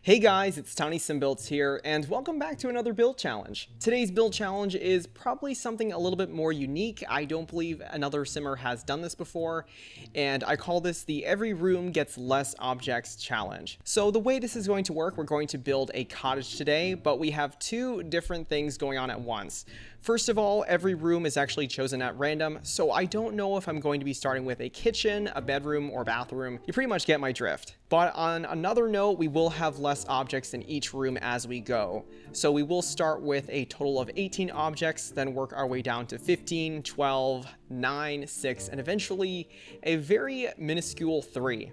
Hey guys, it's 𝗪𝗏𝗡𝗚 here, and welcome back to another build challenge. Today's build challenge is probably something a little bit more unique. I don't believe another simmer has done this before, and I call this the Every Room Gets Less Objects challenge. So the way this is going to work, we're going to build a cottage today, but we have two different things going on at once. First of all, every room is actually chosen at random, so I don't know if I'm going to be starting with a kitchen, a bedroom, or bathroom. You pretty much get my drift. But on another note, we will have less objects in each room as we go. So we will start with a total of 18 objects, then work our way down to 15, 12, 9, 6, and eventually a very minuscule 3.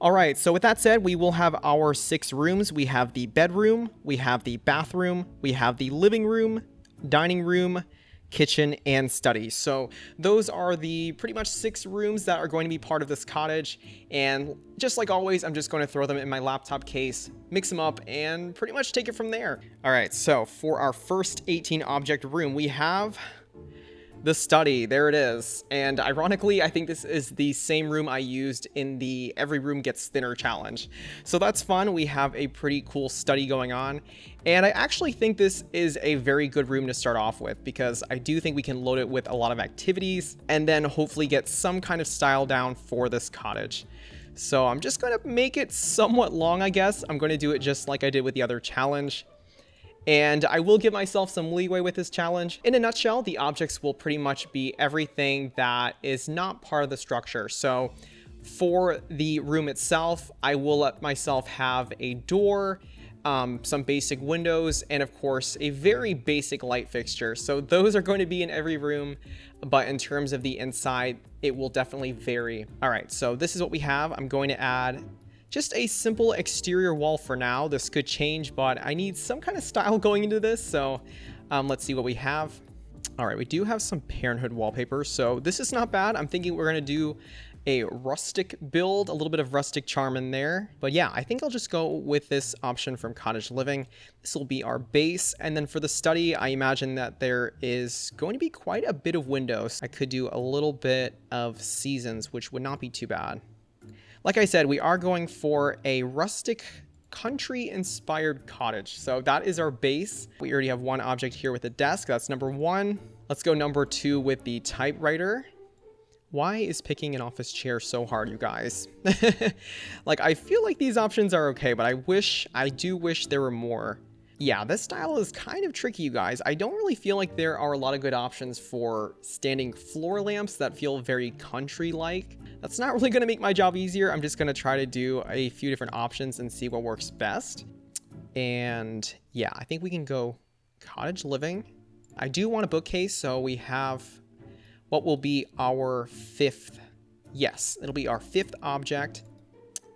Alright, so with that said, we will have our 6 rooms. We have the bedroom, we have the bathroom, we have the living room, dining room, kitchen, and study. So those are the pretty much 6 rooms that are going to be part of this cottage. And just like always, I'm just going to throw them in my laptop case, mix them up, and pretty much take it from there. All right, so for our first 18 object room, we have the study. There it is. And ironically, I think this is the same room I used in the Every Room Gets Thinner challenge. So that's fun. We have a pretty cool study going on. And I actually think this is a very good room to start off with because I do think we can load it with a lot of activities and then hopefully get some kind of style down for this cottage. So I'm just going to make it somewhat long, I guess. I'm going to do it just like I did with the other challenge. And I will give myself some leeway with this challenge. In a nutshell, the objects will pretty much be everything that is not part of the structure. So for the room itself, I will let myself have a door, some basic windows, and of course, a very basic light fixture. So those are going to be in every room, but in terms of the inside, it will definitely vary. All right, so this is what we have. I'm going to add just a simple exterior wall for now. This could change, but I need some kind of style going into this. So let's see what we have. All right, we do have some Parenthood wallpaper. So this is not bad. I'm thinking we're gonna do a rustic build, a little bit of rustic charm in there. But yeah, I think I'll just go with this option from Cottage Living. This will be our base. And then for the study, I imagine that there is going to be quite a bit of windows. I could do a little bit of seasons, which would not be too bad. Like I said, we are going for a rustic country-inspired cottage. So that is our base. We already have one object here with a desk. That's number 1. Let's go number 2 with the typewriter. Why is picking an office chair so hard, you guys? Like, I feel like these options are okay, but I do wish there were more. Yeah, this style is kind of tricky, you guys. I don't really feel like there are a lot of good options for standing floor lamps that feel very country-like. That's not really going to make my job easier. I'm just going to try to do a few different options and see what works best. And yeah, I think we can go cottage living. I do want a bookcase, so we have what will be our 5th. Yes, it'll be our 5th object.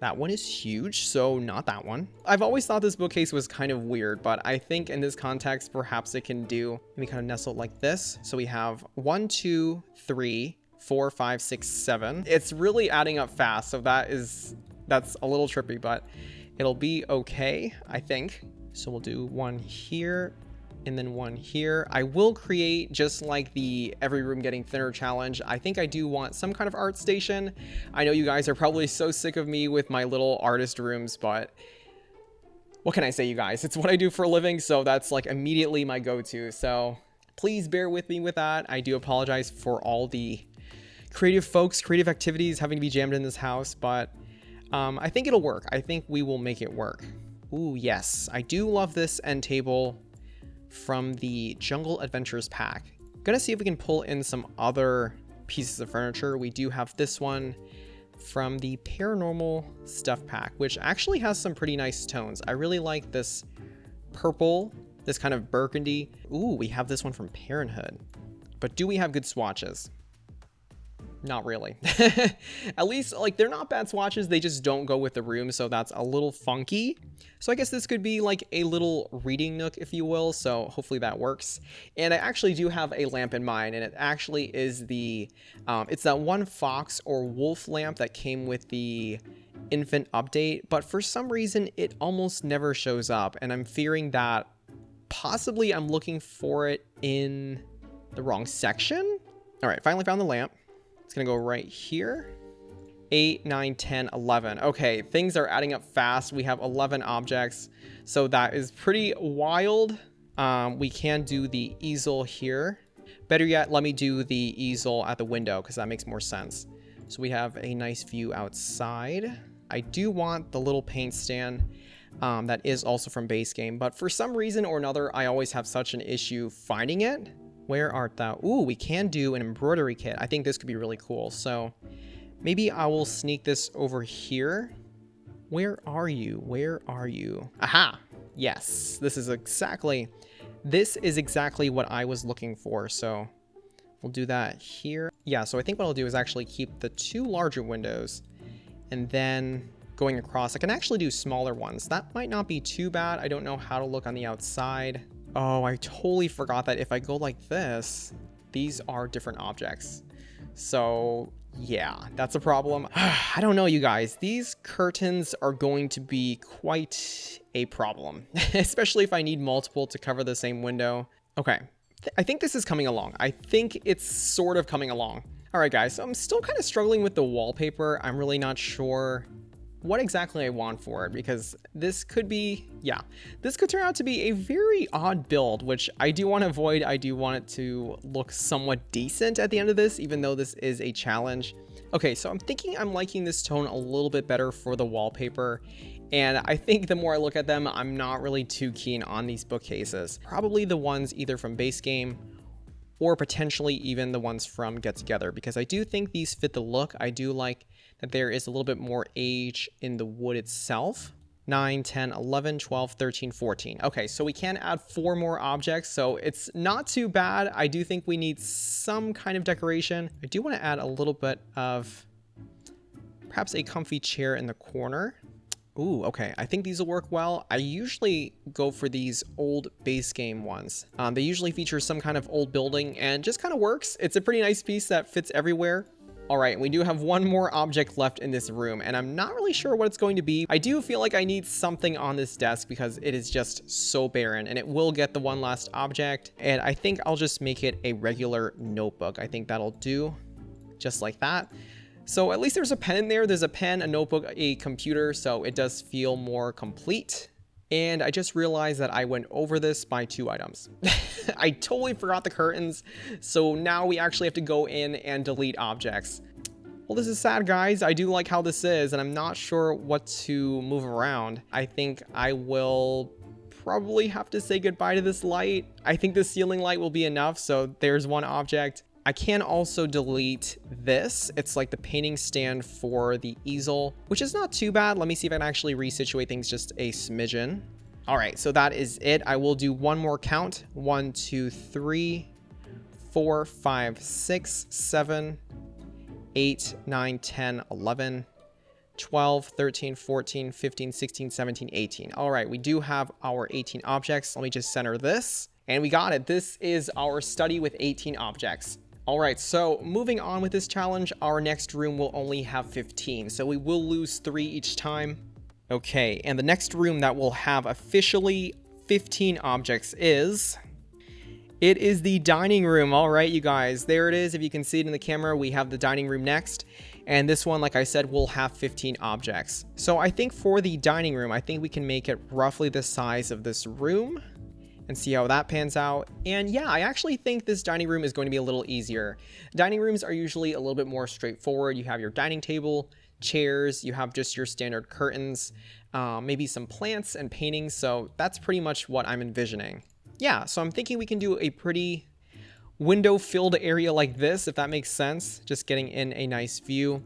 That one is huge, so not that one. I've always thought this bookcase was kind of weird, but I think in this context, perhaps it can do maybe kind of nestle like this. So we have 1, 2, 3, 4, 5, 6, 7. It's really adding up fast, so that's a little trippy, but it'll be okay, I think. So we'll do one here and then one here. I will create, just like the Every Room Getting Thinner challenge, I think I do want some kind of art station. I know you guys are probably so sick of me with my little artist rooms, but what can I say, you guys? It's what I do for a living, so that's like immediately my go-to. So please bear with me with that. I do apologize for all the creative folks, creative activities having to be jammed in this house, but I think it'll work. I think we will make it work. Ooh, yes. I do love this end table from the Jungle Adventures pack. Gonna see if we can pull in some other pieces of furniture. We do have this one from the Paranormal Stuff pack, which actually has some pretty nice tones. I really like this purple, this kind of burgundy. Ooh, we have this one from Parenthood. But do we have good swatches? Not really. At least, like, they're not bad swatches, they just don't go with the room, so that's a little funky. So I guess this could be like a little reading nook, if you will, so hopefully that works. And I actually do have a lamp in mind, and it actually is the, it's that one fox or wolf lamp that came with the infant update, but for some reason it almost never shows up, and I'm fearing that possibly I'm looking for it in the wrong section. All right, finally found the lamp. It's gonna go right here. 8, 9, 10, 11. Okay, things are adding up fast. We have 11 objects, so that is pretty wild. We can do the easel here. Better yet, let me do the easel at the window because that makes more sense. So we have a nice view outside. I do want the little paint stand that is also from base game, but for some reason or another, I always have such an issue finding it. Where art thou? Ooh, we can do an embroidery kit. I think this could be really cool. So maybe I will sneak this over here. Where are you? Where are you? Aha! Yes, this is exactly what I was looking for. So we'll do that here. Yeah, so I think what I'll do is actually keep the 2 larger windows, and then going across, I can actually do smaller ones. That might not be too bad. I don't know how to look on the outside. Oh, I totally forgot that if I go like this, these are different objects. So yeah, that's a problem. I don't know, you guys. These curtains are going to be quite a problem, especially if I need multiple to cover the same window. Okay, I think this is coming along. I think it's sort of coming along. All right, guys, so I'm still kind of struggling with the wallpaper. I'm really not sure what exactly I want for it, because this could be, yeah, this could turn out to be a very odd build, which I do want to avoid. I do want it to look somewhat decent at the end of this, even though this is a challenge. Okay, so I'm thinking I'm liking this tone a little bit better for the wallpaper, and I think the more I look at them, I'm not really too keen on these bookcases. Probably the ones either from base game or potentially even the ones from Get Together, because I do think these fit the look. I do like that there is a little bit more age in the wood itself. 9, 10, 11, 12, 13, 14. Okay, so we can add 4 more objects, so it's not too bad. I do think we need some kind of decoration. I do want to add a little bit of perhaps a comfy chair in the corner. Ooh, okay, I think these will work well. I usually go for these old base game ones. They usually feature some kind of old building and just kind of works. It's a pretty nice piece that fits everywhere. All right, we do have 1 more object left in this room, and I'm not really sure what it's going to be. I do feel like I need something on this desk because it is just so barren, and it will get the 1 last object. And I think I'll just make it a regular notebook. I think that'll do, just like that. So at least there's a pen in there. There's a pen, a notebook, a computer, so it does feel more complete. And I just realized that I went over this by 2 items. I totally forgot the curtains, so now we actually have to go in and delete objects. Well, this is sad, guys. I do like how this is, and I'm not sure what to move around. I think I will probably have to say goodbye to this light. I think the ceiling light will be enough, so there's 1 object. I can also delete this. It's like the painting stand for the easel, which is not too bad. Let me see if I can actually resituate things just a smidgen. All right, so that is it. I will do 1 more count. 1, 2, 3, 4, 5, 6, 7, 8, 9, 10, 11, 12, 13, 14, 15, 16, 17, 18. All right, we do have our 18 objects. Let me just center this. And we got it. This is our study with 18 objects. All right, so moving on with this challenge, our next room will only have 15, so we will lose 3 each time. Okay, and the next room that will have officially 15 objects is... It is the dining room. All right, you guys, there it is. If you can see it in the camera, we have the dining room next. And this one, like I said, will have 15 objects. So I think for the dining room, I think we can make it roughly the size of this room and see how that pans out. And yeah, I actually think this dining room is going to be a little easier. Dining rooms are usually a little bit more straightforward. You have your dining table, chairs, you have just your standard curtains, maybe some plants and paintings. So that's pretty much what I'm envisioning. Yeah, so I'm thinking we can do a pretty window-filled area like this, if that makes sense. Just getting in a nice view.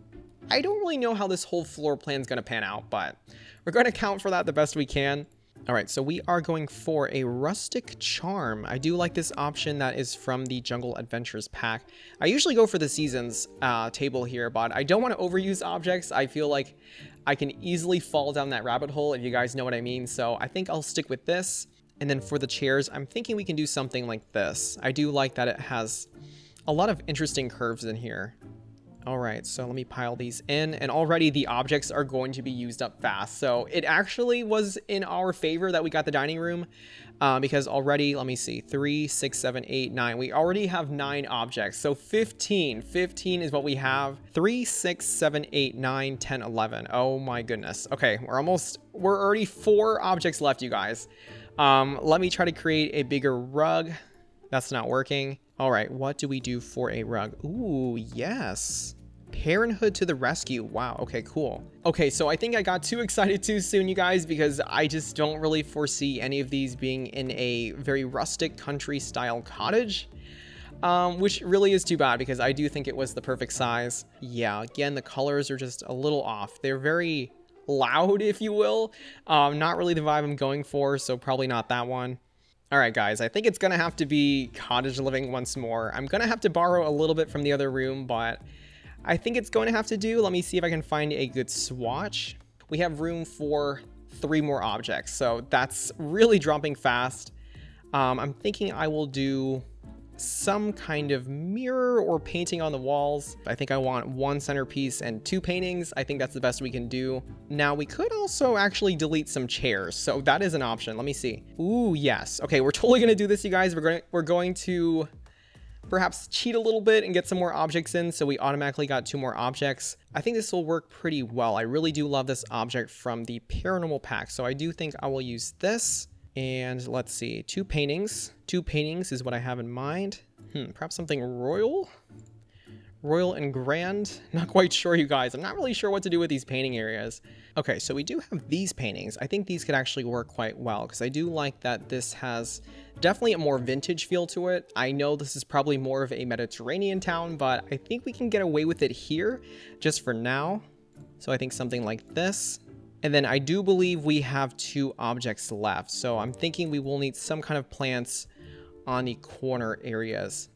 I don't really know how this whole floor plan is going to pan out, but we're going to account for that the best we can. All right, so we are going for a rustic charm. I do like this option that is from the Jungle Adventures pack. I usually go for the seasons table here, but I don't want to overuse objects. I feel like I can easily fall down that rabbit hole, if you guys know what I mean. So I think I'll stick with this. And then for the chairs, I'm thinking we can do something like this. I do like that it has a lot of interesting curves in here. All right, so let me pile these in, and already the objects are going to be used up fast. So it actually was in our favor that we got the dining room, because already, let me see, 3, 6, 7, 8, 9. We already have 9 objects. So 15 is what we have. 3, 6, 7, 8, 9, 10, 11. Oh my goodness. Okay, we're already 4 objects left, you guys. Let me try to create a bigger rug. That's not working. All right, what do we do for a rug? Ooh, yes. Parenthood to the rescue. Wow, okay, cool. Okay, so I think I got too excited too soon, you guys, because I just don't really foresee any of these being in a very rustic country style cottage, which really is too bad because I do think it was the perfect size. Yeah, again, the colors are just a little off. They're very loud, if you will. Not really the vibe I'm going for, so probably not that one. All right, guys, I think it's gonna have to be cottage living once more. I'm gonna have to borrow a little bit from the other room, but I think it's going to have to do. Let me see if I can find a good swatch. We have room for 3 more objects, so that's really dropping fast. I'm thinking I will do some kind of mirror or painting on the walls. I think I want 1 centerpiece and 2 paintings. I think that's the best we can do. Now we could also actually delete some chairs, so that is an option. Let me see. Ooh, yes. Okay, we're totally gonna do this, you guys. We're going to perhaps cheat a little bit and get some more objects in, so we automatically got 2 more objects. I think this will work pretty well. I really do love this object from the paranormal pack, so I do think I will use this. And let's see, 2 paintings. 2 paintings is what I have in mind. Perhaps something royal and grand. Not quite sure, you guys. I'm not really sure what to do with these painting areas. Okay, so we do have these paintings. I think these could actually work quite well because I do like that this has definitely a more vintage feel to it. I know this is probably more of a Mediterranean town, but I think we can get away with it here just for now. So I think something like this. And then I do believe we have 2 objects left. So I'm thinking we will need some kind of plants on the corner areas.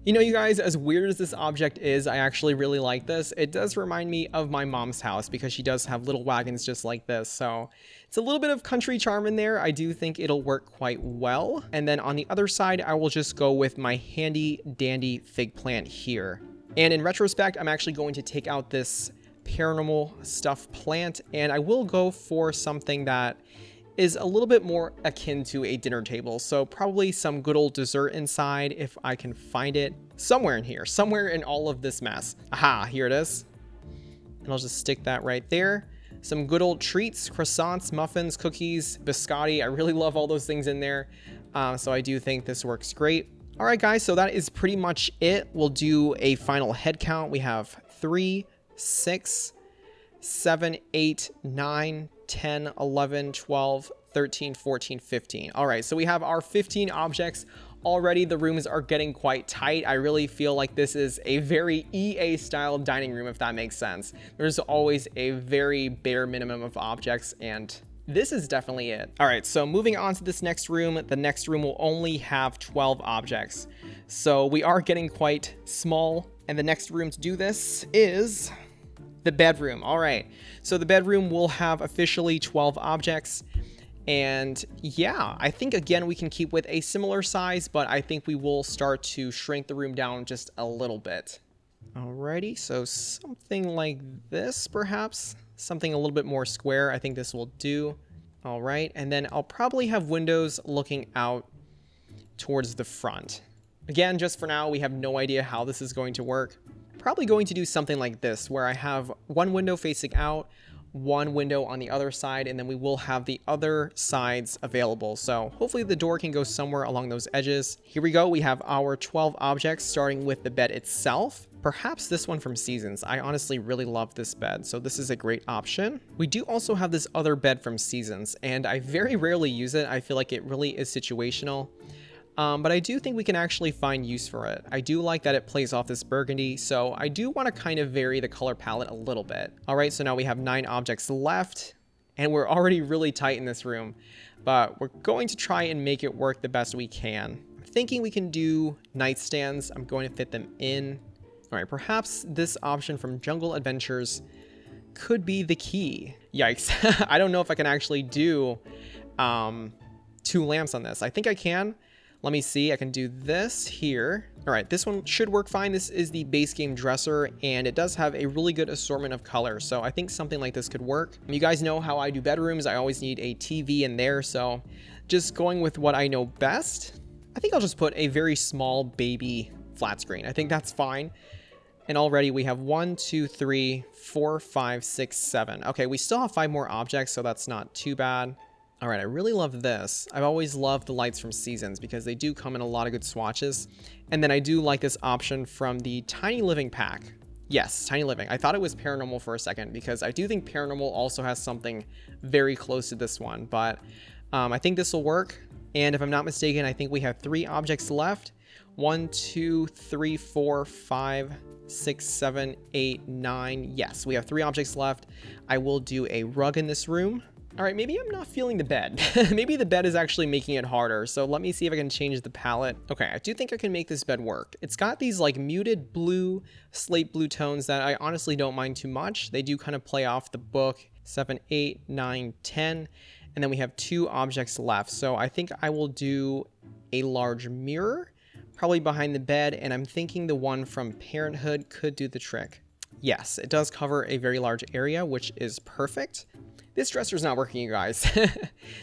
You know, you guys, as weird as this object is, I actually really like this. It does remind me of my mom's house because she does have little wagons just like this. So it's a little bit of country charm in there. I do think it'll work quite well. And then on the other side, I will just go with my handy dandy fig plant here. And in retrospect, I'm actually going to take out this paranormal stuff plant, and I will go for something that is a little bit more akin to a dinner table. So probably some good old dessert inside if I can find it somewhere in here, somewhere in all of this mess. Aha, here it is. And I'll just stick that right there. Some good old treats, croissants, muffins, cookies, biscotti. I really love all those things in there. So I do think this works great. All right, guys, so that is pretty much it. We'll do a final head count. We have 3, 6, 7, 8, 9, 10, 11, 12, 13, 14, 15. All right, so we have our 15 objects. Already the rooms are getting quite tight. I really feel like this is a very EA style dining room, if that makes sense. There's always a very bare minimum of objects, and this is definitely it. All right, so moving on to this next room, the next room will only have 12 objects. So we are getting quite small, and the next room to do this is the bedroom. All right, so the bedroom will have officially 12 objects. And yeah, I think again, we can keep with a similar size, but I think we will start to shrink the room down just a little bit. Alrighty, so something like this, perhaps something a little bit more square. I think this will do. All right, and then I'll probably have windows looking out towards the front. Again, just for now, we have no idea how this is going to work. Probably going to do something like this, where I have one window facing out, one window on the other side, and then we will have the other sides available. So hopefully the door can go somewhere along those edges. Here we go. We have our 12 objects, starting with the bed itself. Perhaps this one from Seasons. I honestly really love this bed, so this is a great option. We do also have this other bed from Seasons, and I very rarely use it. I feel like it really is situational. But I do think we can actually find use for it. I do like that it plays off this burgundy, so I do want to kind of vary the color palette a little bit. All right, so now we have 9 objects left, and we're already really tight in this room, but we're going to try and make it work the best we can. I'm thinking we can do nightstands. I'm going to fit them in. All right, perhaps this option from Jungle Adventures could be the key. Yikes. I don't know if I can actually do 2 lamps on this. I think I can. Let me see, I can do this here. All right, this one should work fine. This is the base game dresser, and it does have a really good assortment of colors. So I think something like this could work. You guys know how I do bedrooms. I always need a TV in there. So just going with what I know best, I think I'll just put a very small baby flat screen. I think that's fine. And already we have 1, 2, 3, 4, 5, 6, 7. Okay, we still have 5 more objects, so that's not too bad. All right, I really love this. I've always loved the lights from Seasons because they do come in a lot of good swatches. And then I do like this option from the Tiny Living pack. Yes, Tiny Living. I thought it was Paranormal for a second because I do think Paranormal also has something very close to this one. But I think this will work. And if I'm not mistaken, I think we have 3 objects left. 1, 2, 3, 4, 5, 6, 7, 8, 9. Yes, we have 3 objects left. I will do a rug in this room. All right, maybe I'm not feeling the bed. Maybe the bed is actually making it harder. So let me see if I can change the palette. Okay, I do think I can make this bed work. It's got these like muted blue, slate blue tones that I honestly don't mind too much. They do kind of play off the book. 7, 8, 9, 10. And then we have 2 objects left. So I think I will do a large mirror, probably behind the bed. And I'm thinking the one from Parenthood could do the trick. Yes, it does cover a very large area, which is perfect. This dresser is not working, you guys.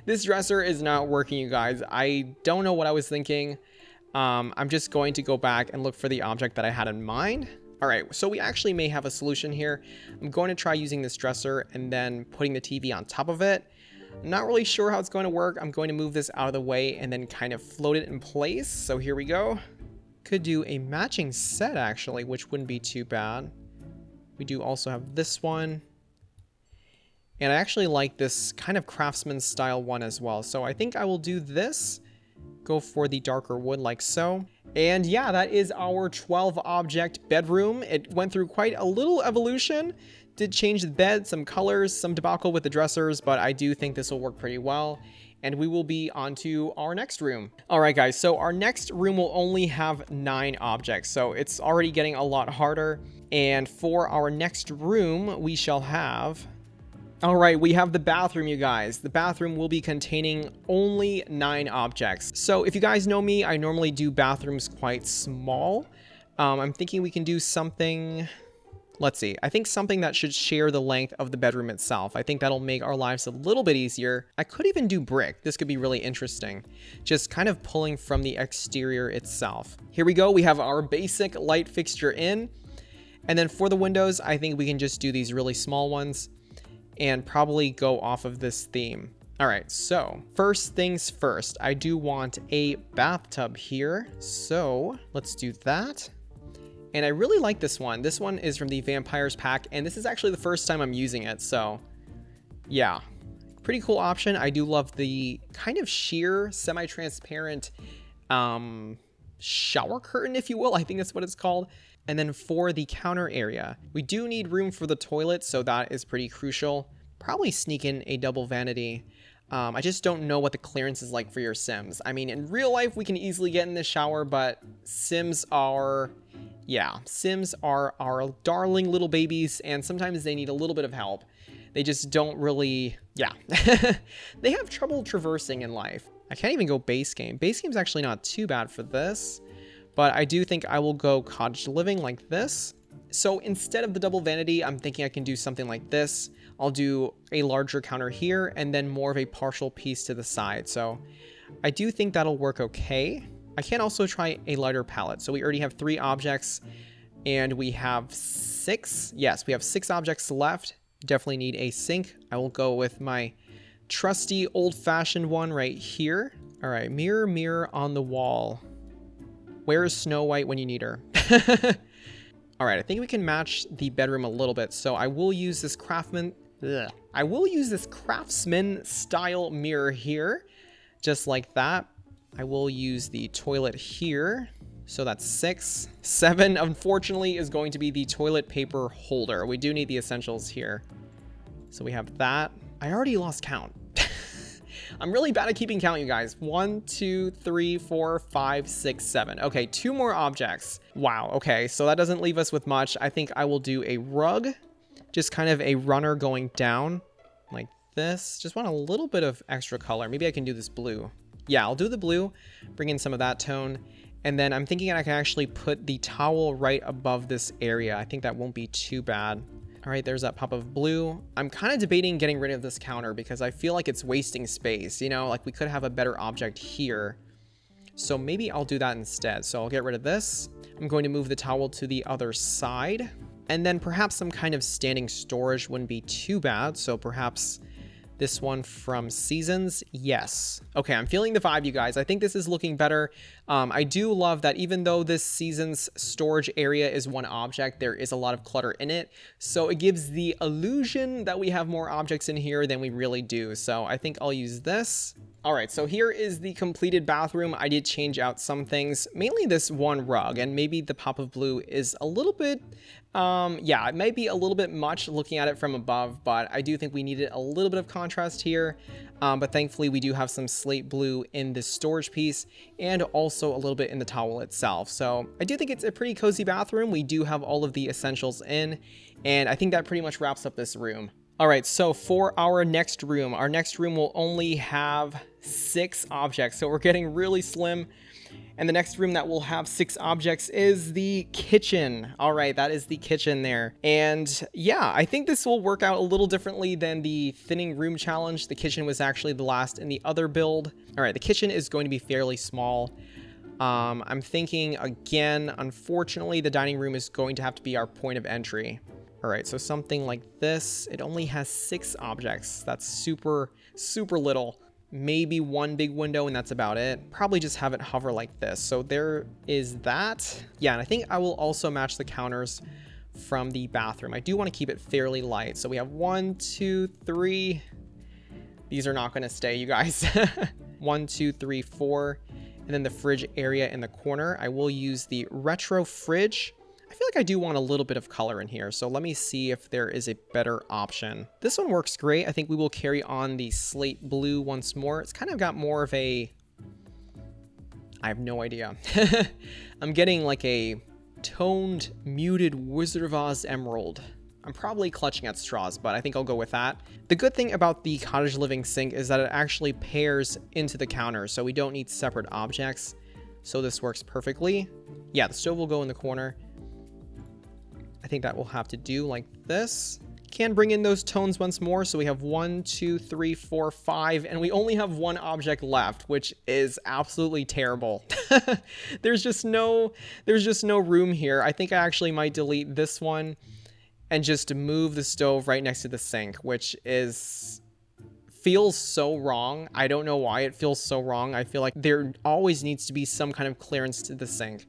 This dresser is not working, you guys. I don't know what I was thinking. I'm just going to go back and look for the object that I had in mind. All right, so we actually may have a solution here. I'm going to try using this dresser and then putting the TV on top of it. I'm not really sure how it's going to work. I'm going to move this out of the way and then kind of float it in place. So here we go. Could do a matching set, actually, which wouldn't be too bad. We do also have this one. And I actually like this kind of craftsman style one as well. So I think I will do this, go for the darker wood like so. And yeah, that is our 12 object bedroom. It went through quite a little evolution. Did change the bed, some colors, some debacle with the dressers, but I do think this will work pretty well. And we will be on to our next room. All right, guys, so our next room will only have 9 objects. So it's already getting a lot harder. And for our next room, we shall have... All right, we have the bathroom, you guys. The bathroom will be containing only 9 objects. So if you guys know me, I normally do bathrooms quite small. I'm thinking we can do something... Let's see. I think something that should share the length of the bedroom itself. I think that'll make our lives a little bit easier. I could even do brick. This could be really interesting. Just kind of pulling from the exterior itself. Here we go. We have our basic light fixture in. And then for the windows, I think we can just do these really small ones and probably go off of this theme. All right, so first things first, I do want a bathtub here. So let's do that. And I really like this one. This one is from the Vampires pack, and this is actually the first time I'm using it. So yeah, pretty cool option. I do love the kind of sheer semi-transparent shower curtain, if you will. I think that's what it's called. And then for the counter area, we do need room for the toilet, so that is pretty crucial. Probably sneak in a double vanity. I just don't know what the clearance is like for your Sims. I mean, in real life, we can easily get in the shower, but Sims are our darling little babies, and sometimes they need a little bit of help. They just don't really, they have trouble traversing in life. I can't even go base game. Base game's actually not too bad for this. But I do think I will go cottage living like this. So instead of the double vanity, I'm thinking I can do something like this. I'll do a larger counter here and then more of a partial piece to the side. So I do think that'll work okay. I can also try a lighter palette. So we already have 3 objects and we have 6. Yes, we have 6 objects left. Definitely need a sink. I will go with my trusty old-fashioned one right here. All right, mirror, mirror on the wall. Where is Snow White when you need her? All right, I think we can match the bedroom a little bit. So I will use this craftsman style mirror here, just like that. I will use the toilet here. So that's 6. 7, unfortunately, is going to be the toilet paper holder. We do need the essentials here. So we have that. I already lost count. I'm really bad at keeping count, you guys. 1, 2, 3, 4, 5, 6, 7. Okay, 2 more objects. Wow, okay, so that doesn't leave us with much. I think I will do a rug, just kind of a runner going down like this. Just want a little bit of extra color. Maybe I can do this blue. Yeah, I'll do the blue, bring in some of that tone. And then I'm thinking I can actually put the towel right above this area. I think that won't be too bad. All right, there's that pop of blue. I'm kind of debating getting rid of this counter because I feel like it's wasting space. You know, like we could have a better object here. So maybe I'll do that instead. So I'll get rid of this. I'm going to move the towel to the other side. And then perhaps some kind of standing storage wouldn't be too bad. So perhaps this one from Seasons. Yes. Okay, I'm feeling the vibe, you guys. I think this is looking better. I do love that even though this Seasons storage area is one object, there is a lot of clutter in it. So it gives the illusion that we have more objects in here than we really do. So I think I'll use this. All right, so here is the completed bathroom. I did change out some things, mainly this one rug, and maybe the pop of blue is a little bit, yeah, it might be a little bit much looking at it from above, but I do think we needed a little bit of contrast here. But thankfully we do have some slate blue in this storage piece and also a little bit in the towel itself. So I do think it's a pretty cozy bathroom. We do have all of the essentials in, and I think that pretty much wraps up this room. All right, so for our next room will only have 6 objects. So we're getting really slim. And the next room that will have 6 objects is the kitchen. All right, that is the kitchen there. And yeah, I think this will work out a little differently than the thinning room challenge. The kitchen was actually the last in the other build. All right, the kitchen is going to be fairly small. I'm thinking, again, unfortunately, the dining room is going to have to be our point of entry. All right, so something like this. It only has 6 objects. That's super, super little. Maybe 1 big window and that's about it. Probably just have it hover like this. So there is that. Yeah, and I think I will also match the counters from the bathroom. I do want to keep it fairly light. So we have 1, 2, 3. These are not going to stay, you guys. 1, 2, 3, 4. And then the fridge area in the corner. I will use the retro fridge. I feel like I do want a little bit of color in here, so let me see if there is a better option. This one works great. I think we will carry on the slate blue once more. It's kind of got more of a... I have no idea. I'm getting like a toned, muted Wizard of Oz emerald. I'm probably clutching at straws, but I think I'll go with that. The good thing about the cottage living sink is that it actually pairs into the counter, so we don't need separate objects. So this works perfectly. Yeah, the stove will go in the corner. I think that will have to do like this. Can bring in those tones once more. So we have 1, 2, 3, 4, 5, and we only have 1 object left, which is absolutely terrible. There's just no room here. I think I actually might delete this one and just move the stove right next to the sink, which feels so wrong. I don't know why it feels so wrong. I feel like there always needs to be some kind of clearance to the sink.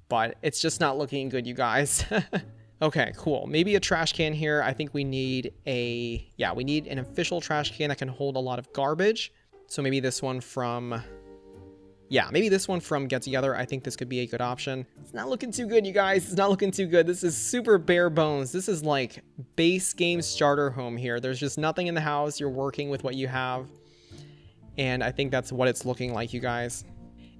But it's just not looking good, you guys. Okay, cool. Maybe a trash can here. I think we need we need an official trash can that can hold a lot of garbage. So maybe this one from, maybe this one from Get Together. I think this could be a good option. It's not looking too good, you guys. It's not looking too good. This is super bare bones. This is like base game starter home here. There's just nothing in the house. You're working with what you have. And I think that's what it's looking like, you guys.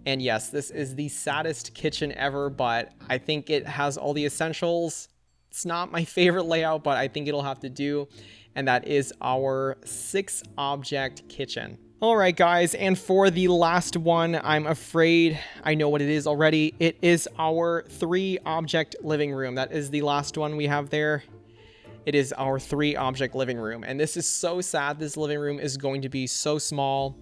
And yes, this is the saddest kitchen ever, but I think it has all the essentials. It's not my favorite layout, but I think it'll have to do. And that is our 6 object kitchen. All right, guys. And for the last one, I'm afraid I know what it is already. It is our 3 object living room. That is the last one we have there. It is our 3 object living room. And this is so sad. This living room is going to be so small.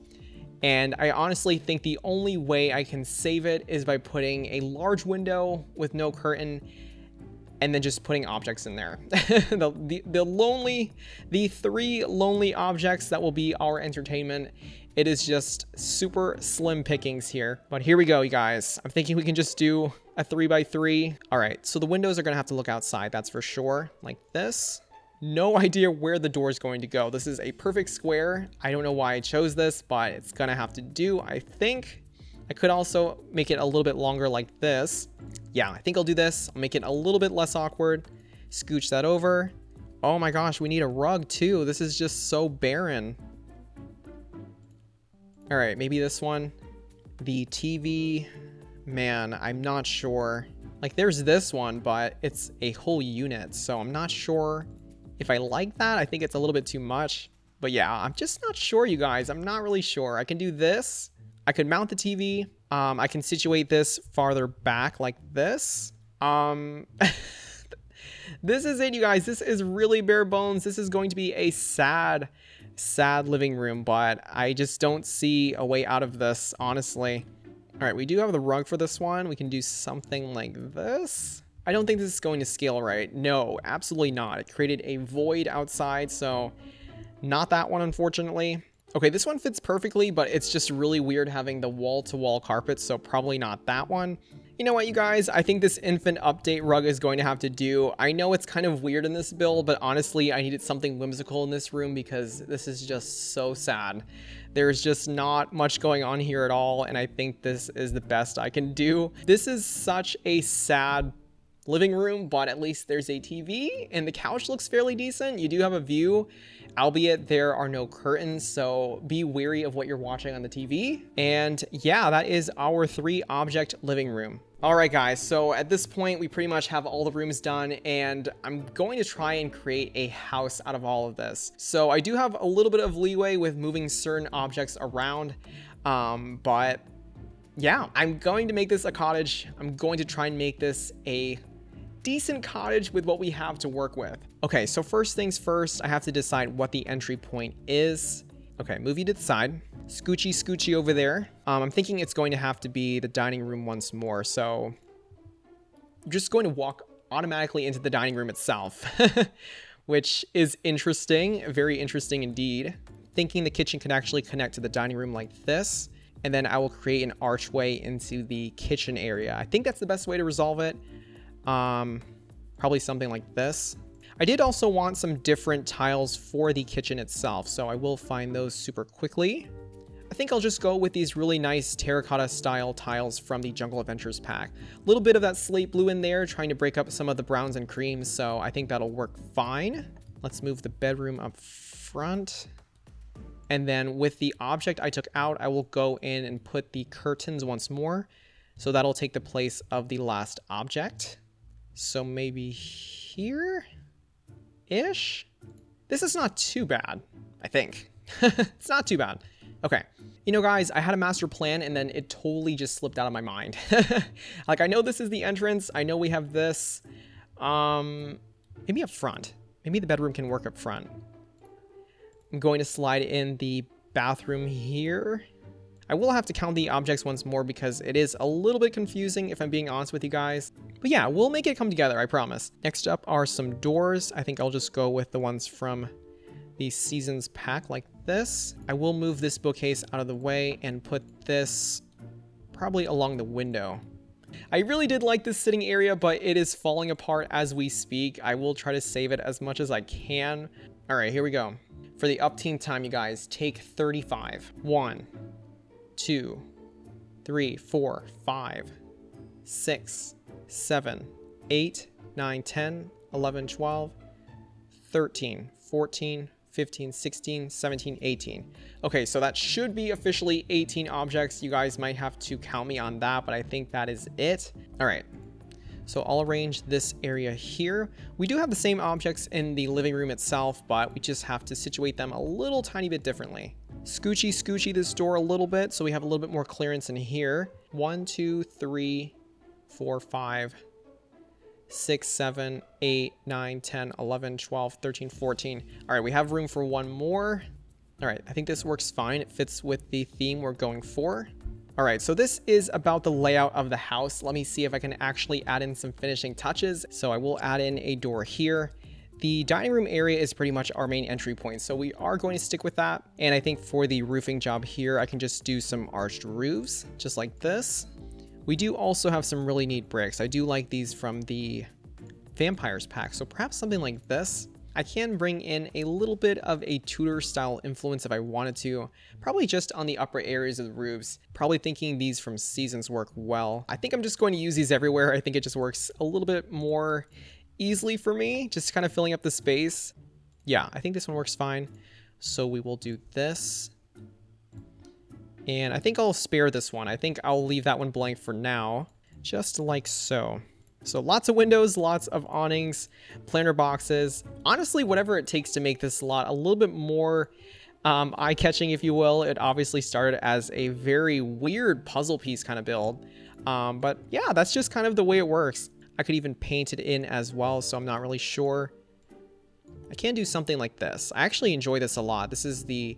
And I honestly think the only way I can save it is by putting a large window with no curtain and then just putting objects in there. the 3 lonely objects that will be our entertainment. It is just super slim pickings here. But here we go, you guys. I'm thinking we can just do a 3x3. All right, so the windows are gonna have to look outside, that's for sure, like this. No idea where the door is going to go. This is a perfect square. I don't know why I chose this, but it's gonna have to do, I think. I could also make it a little bit longer like this. Yeah, I think I'll do this. I'll make it a little bit less awkward. Scooch that over. Oh my gosh, we need a rug too. This is just so barren. All right, maybe this one. The TV, man, I'm not sure. Like there's this one, but it's a whole unit, so I'm not sure if I like that. I think it's a little bit too much. But yeah, I'm just not sure, you guys. I'm not really sure. I can do this. I could mount the TV. I can situate this farther back like this. This is it, you guys. This is really bare bones. This is going to be a sad living room, but I just don't see a way out of this, honestly. All right, we do have the rug for this one. We can do something like this. I don't think this is going to scale right. No, absolutely not. It created a void outside, so not that one, unfortunately. Okay, this one fits perfectly, but it's just really weird having the wall-to-wall carpet, so probably not that one. You know what, you guys? I think this infant update rug is going to have to do. I know it's kind of weird in this build, but honestly, I needed something whimsical in this room because this is just so sad. There's just not much going on here at all, and I think this is the best I can do. This is such a sad living room, but at least there's a TV, and the couch looks fairly decent. You do have a view, albeit there are no curtains, so be wary of what you're watching on the TV. And yeah, that is our 3-object living room. All right, guys, so at this point, we pretty much have all the rooms done, and I'm going to try and create a house out of all of this. So I do have a little bit of leeway with moving certain objects around, but yeah, I'm going to make this a cottage. I'm going to try and make this a decent cottage with what we have to work with. Okay, so first things first, I have to decide what the entry point is. Okay, move you to the side. Scoochy over there. I'm thinking it's going to have to be the dining room once more, so I'm just going to walk automatically into the dining room itself, which is interesting, very interesting indeed. Thinking the kitchen can actually connect to the dining room like this, and then I will create an archway into the kitchen area. I think that's the best way to resolve it. Probably something like this. I did also want some different tiles for the kitchen itself, so I will find those super quickly. I think I'll just go with these really nice terracotta style tiles from the Jungle Adventures pack. A little bit of that slate blue in there, trying to break up some of the browns and creams, so I think that'll work fine. Let's move the bedroom up front. And then with the object I took out, I will go in and put the curtains once more. So that'll take the place of the last object. So maybe here-ish? This is not too bad, I think. It's not too bad. Okay. You know, guys, I had a master plan and then it totally just slipped out of my mind. Like, I know this is the entrance. I know we have this. Maybe up front. Maybe the bedroom can work up front. I'm going to slide in the bathroom here. I will have to count the objects once more because it is a little bit confusing if I'm being honest with you guys. But yeah, we'll make it come together, I promise. Next up are some doors. I think I'll just go with the ones from the Seasons pack like this. I will move this bookcase out of the way and put this probably along the window. I really did like this sitting area, but it is falling apart as we speak. I will try to save it as much as I can. All right, here we go. For the upteen time, you guys, take 35. 1, 2, 3, 4, 5, 6, 7, 8, 9, 10, 11, 12, 13, 14, 15, 16, 17, 18. Okay, so that should be officially 18 objects. You guys might have to count me on that, but I think that is it. All right. So I'll arrange this area here. We do have the same objects in the living room itself, but we just have to situate them a little tiny bit differently. Scoochy this door a little bit so we have a little bit more clearance in here. 1, 2, 3, 4, 5, 6, 7, 8, 9, 10, 11, 12, 13, 14. All right, we have room for one more. All right, I think this works fine. It fits with the theme we're going for. All right, so this is about the layout of the house. Let me see if I can actually add in some finishing touches. So I will add in a door here. The dining room area is pretty much our main entry point, so we are going to stick with that. And I think for the roofing job here, I can just do some arched roofs, just like this. We do also have some really neat bricks. I do like these from the Vampires pack, so perhaps something like this. I can bring in a little bit of a Tudor style influence if I wanted to, probably just on the upper areas of the roofs. Probably thinking these from Seasons work well. I think I'm just going to use these everywhere. I think it just works a little bit more easily for me, just kind of filling up the space. Yeah, I think this one works fine. So we will do this. And I think I'll spare this one. I think I'll leave that one blank for now, just like so. So lots of windows, lots of awnings, planter boxes. Honestly, whatever it takes to make this lot a little bit more eye-catching, if you will. It obviously started as a very weird puzzle piece kind of build. But yeah, that's just kind of the way it works. I could even paint it in as well, so I'm not really sure. I can do something like this. I actually enjoy this a lot. This is the...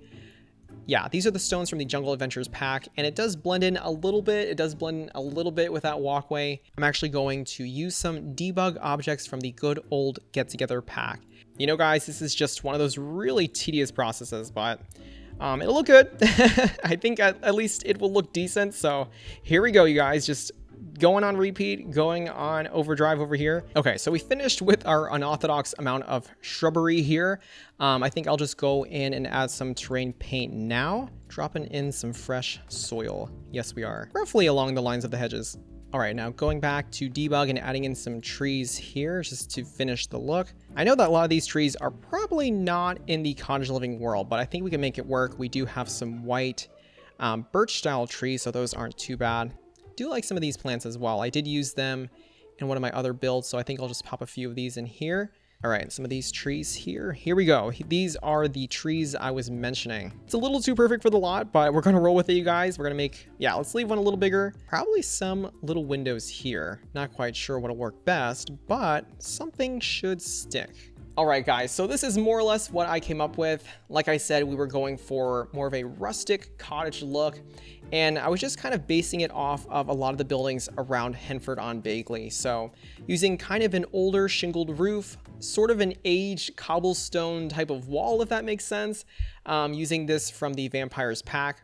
Yeah, these are the stones from the Jungle Adventures pack, and it does blend in a little bit. It does blend in a little bit with that walkway. I'm actually going to use some debug objects from the good old Get Together pack. You know, guys, this is just one of those really tedious processes, but it'll look good. I think at least it will look decent. So here we go, you guys. Just going on repeat, going on overdrive over here. Okay, so we finished with our unorthodox amount of shrubbery here. I think I'll just go in and add some terrain paint now, dropping in some fresh soil. Yes, we are. Roughly along the lines of the hedges. All right, now going back to debug and adding in some trees here just to finish the look. I know that a lot of these trees are probably not in the cottage living world, but I think we can make it work. We do have some white birch style trees, so those aren't too bad. Do like some of these plants as well. I did use them in one of my other builds, so I think I'll just pop a few of these in here. All right, some of these trees here. Here we go. These are the trees I was mentioning. It's a little too perfect for the lot, but we're gonna roll with it, you guys. We're gonna make, yeah, let's leave one a little bigger. Probably some little windows here. Not quite sure what'll work best, but something should stick. All right, guys, so this is more or less what I came up with. Like I said, we were going for more of a rustic cottage look, and I was just kind of basing it off of a lot of the buildings around Hendford-on-Bagley. So using kind of an older shingled roof, sort of an aged cobblestone type of wall, if that makes sense, using this from the Vampires pack.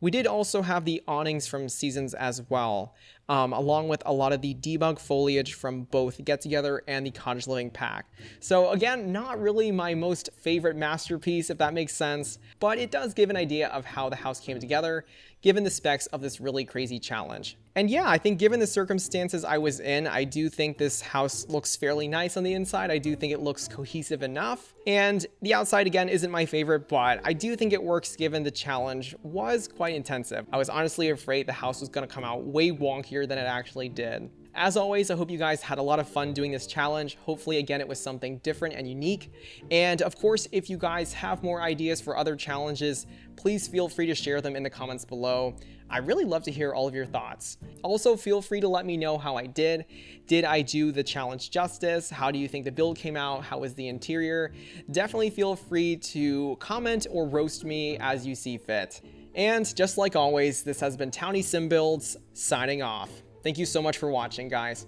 We did also have the awnings from Seasons as well, along with a lot of the debug foliage from both Get Together and the Cottage Living pack. So again, not really my most favorite masterpiece, if that makes sense, but it does give an idea of how the house came together, given the specs of this really crazy challenge. And yeah, I think given the circumstances I was in, I do think this house looks fairly nice on the inside. I do think it looks cohesive enough. And the outside, again, isn't my favorite, but I do think it works given the challenge was quite intensive. I was honestly afraid the house was going to come out way wonkier than it actually did. As always, I hope you guys had a lot of fun doing this challenge. Hopefully, again, it was something different and unique. And of course, if you guys have more ideas for other challenges, please feel free to share them in the comments below. I really love to hear all of your thoughts. Also, feel free to let me know how I did. Did I do the challenge justice? How do you think the build came out? How was the interior? Definitely feel free to comment or roast me as you see fit. And just like always, this has been 𝗪𝗛𝗏𝗏𝗧𝗛𝗏𝗏𝗏𝗏𝗏𝗏𝗏𝗏 signing off. Thank you so much for watching, guys.